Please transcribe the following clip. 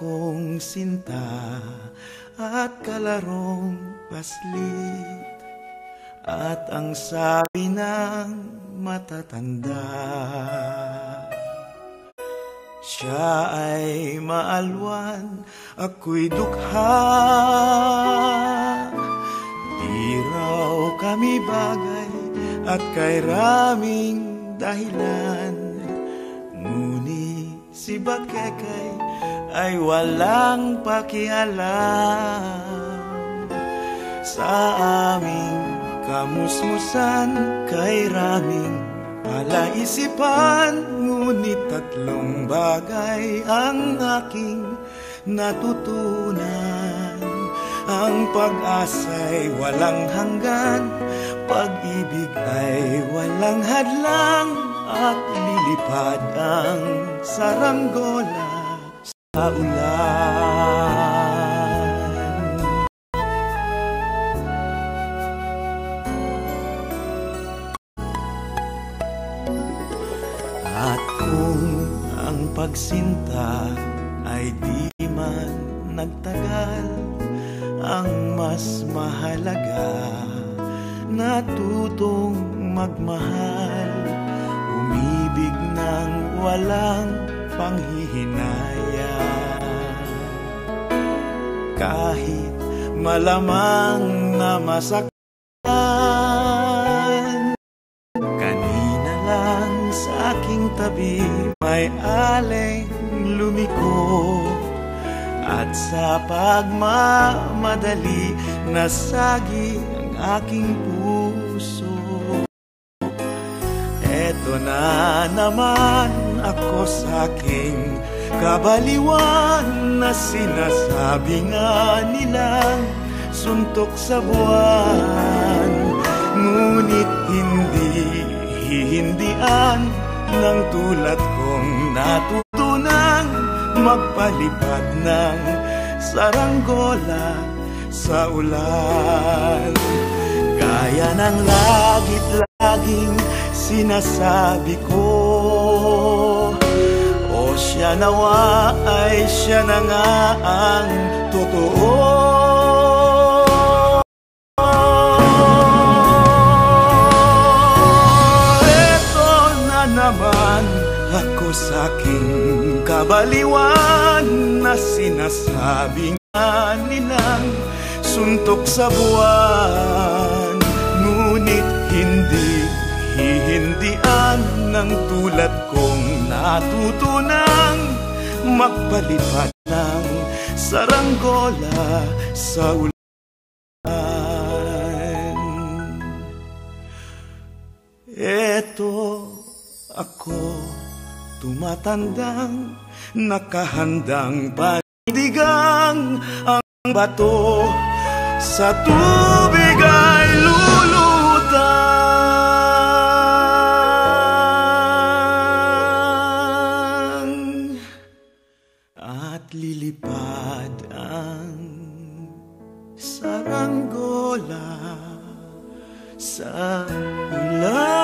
kong sinta at kalarong paslit, at ang sabi ng matatanda, siya ay maalwan, ako'y dukha. Di raw kami bagay at kay raming dahilan, ngunit si Bakekay ay walang pakialam sa aming kamusmusan. Kay raming palaisipan, ngunit tatlong bagay ang aking natutunan. Ang pag-asa'y walang hanggan, pag-ibig ay walang hadlang, at lilipad ang saranggola sa ulan. At kung ang pagsinta ay di man nagtagal, ang mas mahalaga, natutong magmahal, umibig ng walang panghihinayang. Kahit malamang na masaktan, kanina lang sa aking tabi may aleng lumiko, at sa pagmamadali nasagi ang aking puso. Eto na naman ako sa aking kabaliwan, na sinasabi nga nilang suntok sa buwan, ngunit hindi hihindian ng tulad kong natutunang magpalipad ng saranggola sa ulan. Gaya ng lagit-laging sinasabi ko, o siya nawa ay siya na nga ang totoo. Eto na naman ako sa aking kabaliwan, na sinasabi nga nilang suntok sa buwan, ngunit hindi hihindian ng tulad kong natutunang magpalipad ng saranggola sa ulan. Eto ako, tumatandang nakahandang panindigang ang bato sa tubig ay lulutang, at lilipad ang saranggola sa ulan.